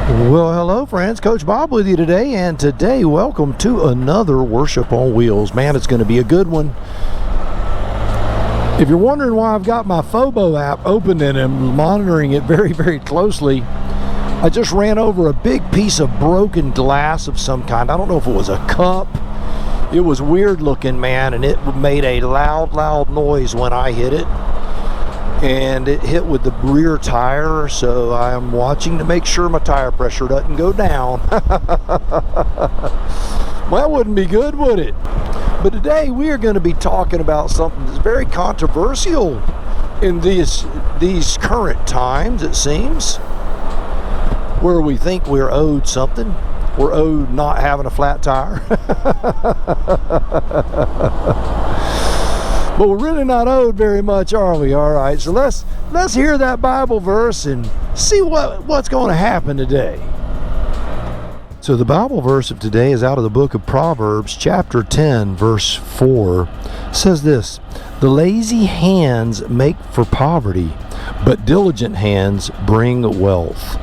Well, hello friends, Coach Bob with you today, and today welcome to another Worship on Wheels. Man, it's going to be a good one. If you're wondering why I've got my Phobo app open and I'm monitoring it very, very closely, I just ran over a big piece of broken glass of some kind. I don't know if it was a cup. It was weird looking, man, and it made a loud noise when I hit it. And it hit with the rear tire, so I'm watching to make sure my tire pressure doesn't go down. Well, that wouldn't be good, would it? But today we are going to be talking about something that's very controversial in these current times, it seems, where we think we're owed something. We're owed not having a flat tire. But we're really not owed very much, are we? All right, so let's hear that Bible verse and see what's going to happen today. So the Bible verse of today is out of the book of Proverbs, chapter 10, verse 4. It says this: "The lazy hands make for poverty, but diligent hands bring wealth."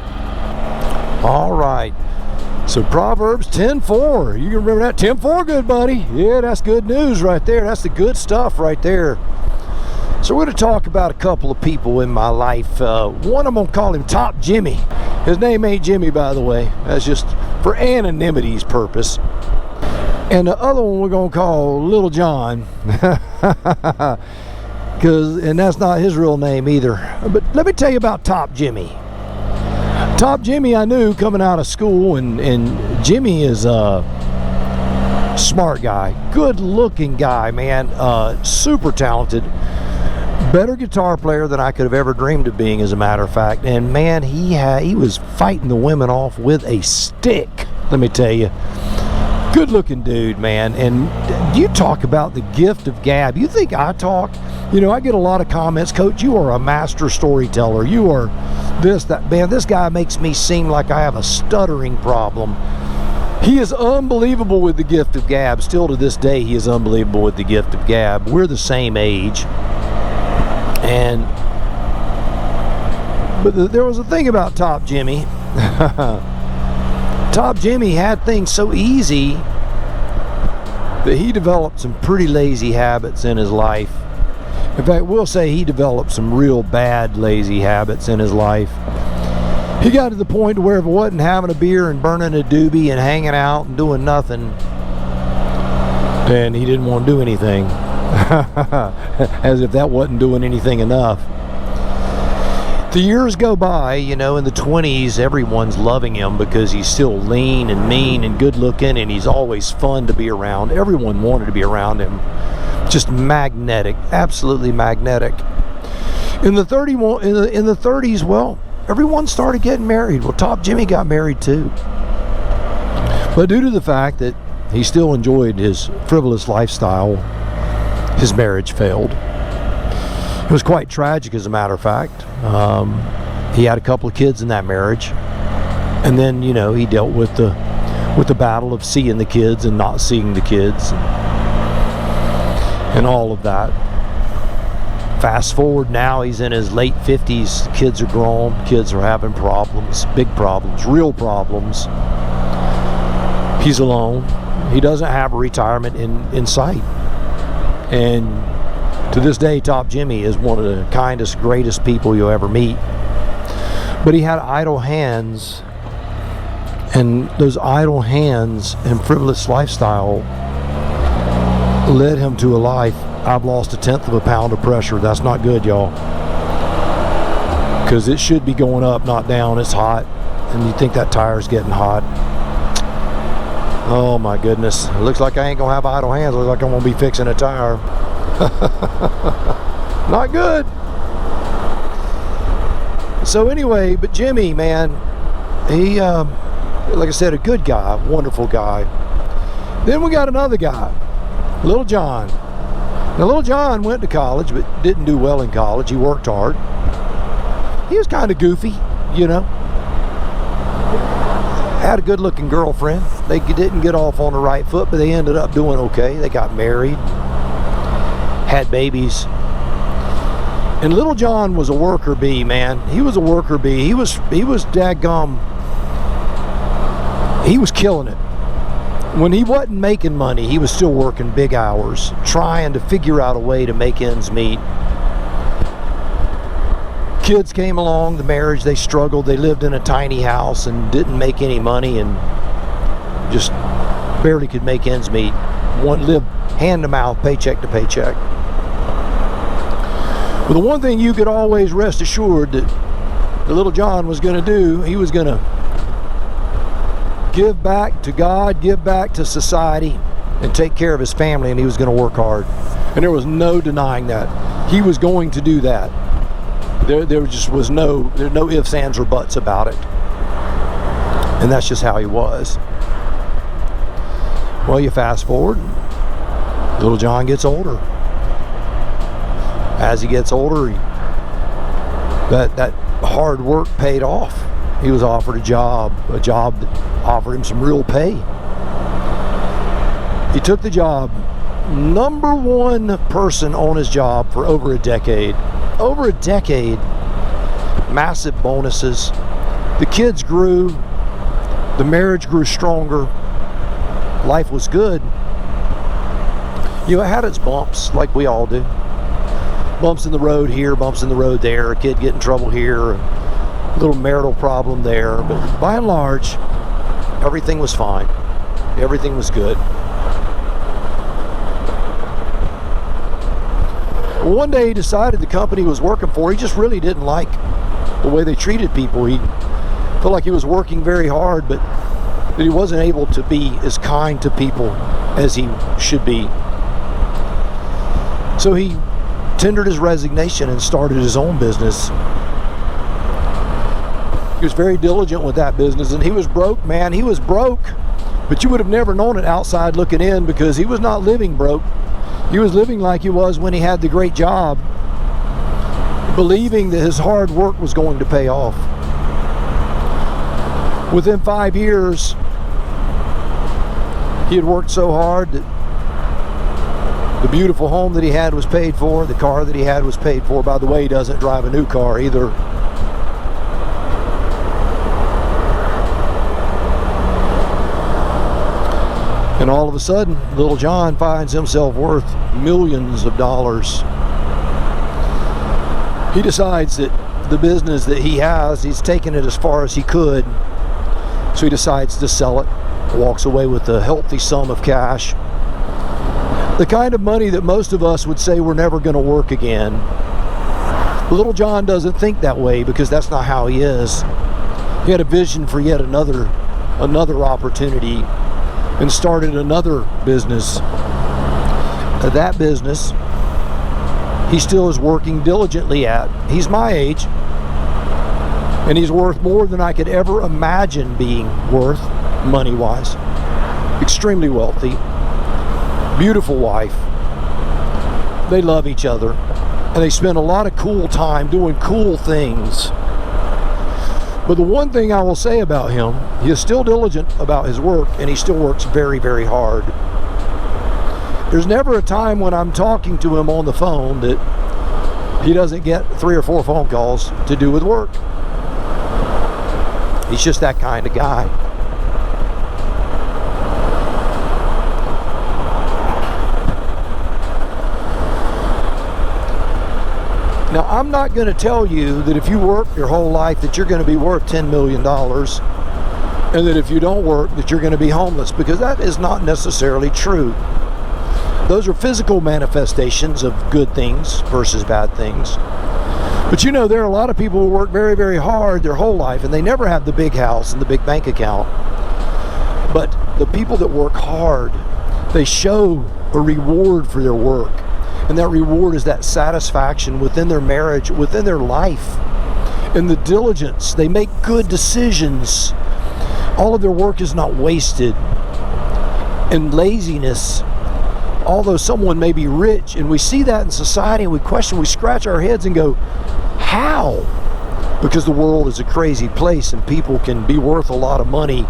All right. So Proverbs 10:4, you can remember that? 10:4, good buddy. Yeah, that's good news right there. That's the good stuff right there. So we're going to talk about a couple of people in my life. One, I'm going to call him Top Jimmy. His name ain't Jimmy, by the way. That's just for anonymity's purpose. And the other one we're going to call Little John. And that's not his real name either. But let me tell you about Top Jimmy. Top Jimmy I knew coming out of school, and Jimmy is a smart guy, good looking guy, man, super talented, better guitar player than I could have ever dreamed of being, as a matter of fact. And man, he was fighting the women off with a stick, let me tell you. Good looking dude, man. And you talk about the gift of gab. You think I talk? You know, I get a lot of comments, Coach, you are a master storyteller. You are this, that. Man, this guy makes me seem like I have a stuttering problem. He is unbelievable with the gift of gab. Still to this day, he is unbelievable with the gift of gab. We're the same age. But there was a thing about Top Jimmy. Top Jimmy had things so easy that he developed some pretty lazy habits in his life. In fact, we'll say he developed some real bad lazy habits in his life. He got to the point where if it wasn't having a beer and burning a doobie and hanging out and doing nothing, then he didn't want to do anything. As if that wasn't doing anything enough. The years go by, you know, in the 20s, everyone's loving him because he's still lean and mean and good looking, and he's always fun to be around. Everyone wanted to be around him. Just magnetic, absolutely magnetic. In the 30s, well, everyone started getting married. Well, Top Jimmy got married too. But due to the fact that he still enjoyed his frivolous lifestyle, his marriage failed. It was quite tragic, as a matter of fact. He had a couple of kids in that marriage, and then, you know, he dealt with the battle of seeing the kids and not seeing the kids, and all of that. Fast forward now, he's in his late 50s. Kids are grown. Kids are having problems, big problems, real problems. He's alone. He doesn't have a retirement in sight. And to this day, Top Jimmy is one of the kindest, greatest people you'll ever meet. But he had idle hands, and those idle hands and frivolous lifestyle led him to a life. I've lost 1/10 of a pound of pressure. That's not good, y'all. Because it should be going up, not down. It's hot, and you think that tire's getting hot. Oh my goodness. It looks like I ain't gonna have idle hands. It looks like I'm gonna be fixing a tire. Not good. So anyway, but Jimmy, man, he, like I said, a good guy, wonderful guy. Then we got another guy, Little John. Now, Little John went to college, but didn't do well in college. He worked hard. He was kind of goofy, you know. Had a good-looking girlfriend. They didn't get off on the right foot, but they ended up doing okay. They got married, had babies. And Little John was a worker bee, man. He was a worker bee. He was daggum he was killing it. When he wasn't making money, he was still working big hours, trying to figure out a way to make ends meet. Kids came along, the marriage, they struggled. They lived in a tiny house and didn't make any money and just barely could make ends meet. One lived hand to mouth, paycheck to paycheck. But the one thing you could always rest assured that the little John was going to do, he was going to give back to God, give back to society, and take care of his family, and he was going to work hard. And there was no denying that. He was going to do that. There just was no ifs, ands, or buts about it. And that's just how he was. Well, you fast forward, little John gets older. As he gets older, that hard work paid off. He was offered a job that offered him some real pay. He took the job, number one person on his job for over a decade. Over a decade, massive bonuses. The kids grew, the marriage grew stronger, life was good. You know, it had its bumps, like we all do. Bumps in the road here, bumps in the road there, a kid get in trouble here, a little marital problem there, but by and large, everything was fine. Everything was good. One day he decided the company he was working for, he just really didn't like the way they treated people. He felt like he was working very hard, but that he wasn't able to be as kind to people as he should be. So he tendered his resignation and started his own business. He was very diligent with that business, and he was broke, man. He was broke, but you would have never known it outside looking in, because he was not living broke. He was living like he was when he had the great job, believing that his hard work was going to pay off. Within 5 years, he had worked so hard that the beautiful home that he had was paid for, the car that he had was paid for. By the way, he doesn't drive a new car either. And all of a sudden, little John finds himself worth millions of dollars. He decides that the business that he has, he's taken it as far as he could. So he decides to sell it, walks away with a healthy sum of cash. The kind of money that most of us would say we're never going to work again. Little John doesn't think that way, because that's not how he is. He had a vision for yet another opportunity, and started another business. That business he still is working diligently at. He's my age, and he's worth more than I could ever imagine being worth, money-wise. Extremely wealthy, beautiful wife. They love each other, and they spend a lot of cool time doing cool things. But the one thing I will say about him, he is still diligent about his work, and he still works very, very hard. There's never a time when I'm talking to him on the phone that he doesn't get 3 or 4 phone calls to do with work. He's just that kind of guy. Now, I'm not going to tell you that if you work your whole life that you're going to be worth $10 million, and that if you don't work that you're going to be homeless, because that is not necessarily true. Those are physical manifestations of good things versus bad things. But you know, there are a lot of people who work very, very hard their whole life, and they never have the big house and the big bank account. But the people that work hard, they show a reward for their work. And that reward is that satisfaction within their marriage, within their life, and the diligence. They make good decisions. All of their work is not wasted. And laziness, although someone may be rich, and we see that in society, and we question, we scratch our heads and go, how? Because the world is a crazy place, and people can be worth a lot of money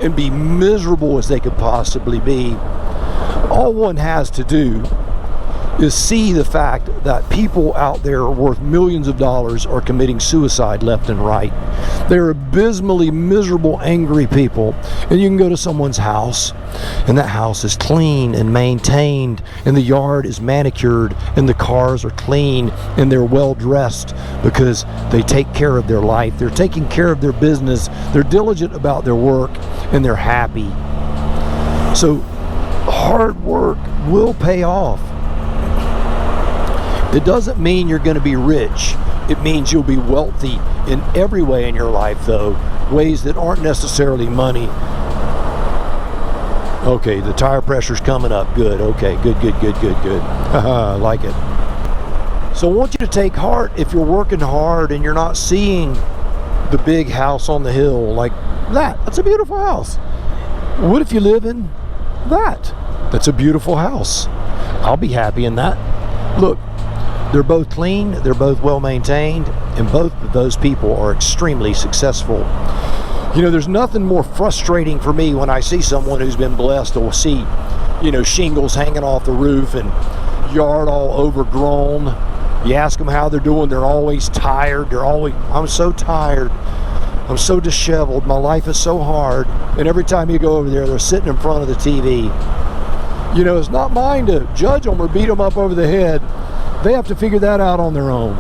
and be miserable as they could possibly be. All one has to do is see the fact that people out there worth millions of dollars are committing suicide left and right. They're abysmally miserable, angry people. And you can go to someone's house, and that house is clean and maintained, and the yard is manicured, and the cars are clean, and they're well dressed because they take care of their life. They're taking care of their business. They're diligent about their work, and they're happy. So hard work will pay off. It doesn't mean you're going to be rich. It means you'll be wealthy in every way in your life, though, ways that aren't necessarily money. Okay, the tire pressure's coming up. Good. Okay, good. I like it. So I want you to take heart if you're working hard and you're not seeing the big house on the hill like that. That's a beautiful house. What if you live in that? That's a beautiful house. I'll be happy in that. Look, they're both clean, they're both well maintained, and both of those people are extremely successful. You know, there's nothing more frustrating for me when I see someone who's been blessed to see, you know, shingles hanging off the roof and yard all overgrown. You ask them how they're doing, they're always tired. I'm so tired. I'm so disheveled. My life is so hard. And every time you go over there, they're sitting in front of the TV. You know, it's not mine to judge them or beat them up over the head. They have to figure that out on their own.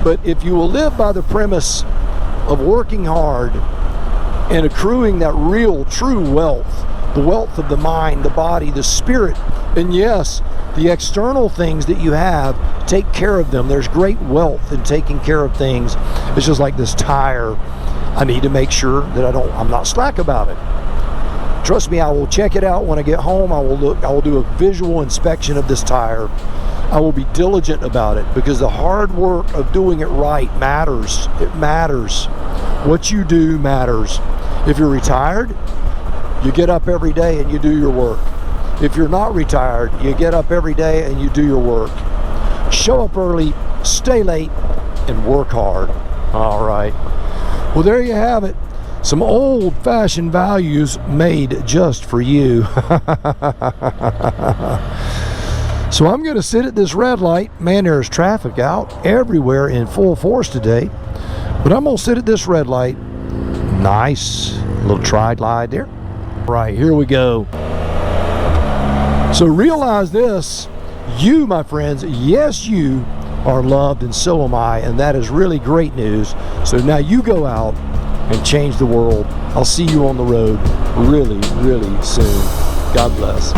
But if you will live by the premise of working hard and accruing that real, true wealth, the wealth of the mind, the body, the spirit, and yes, the external things that you have, take care of them. There's great wealth in taking care of things. It's just like this tire. I need to make sure that I'm not slack about it. Trust me, I will check it out when I get home. I will do a visual inspection of this tire. I will be diligent about it because the hard work of doing it right matters. It matters. What you do matters. If you're retired, you get up every day and you do your work. If you're not retired, you get up every day and you do your work. Show up early, stay late, and work hard. All right. Well, there you have it. Some old-fashioned values made just for you. So I'm going to sit at this red light. Man, there's traffic out everywhere in full force today. But I'm going to sit at this red light. Nice little tri-glide there. Right, here we go. So realize this. You, my friends, yes, you are loved, and so am I. And that is really great news. So now you go out and change the world. I'll see you on the road really, really soon. God bless.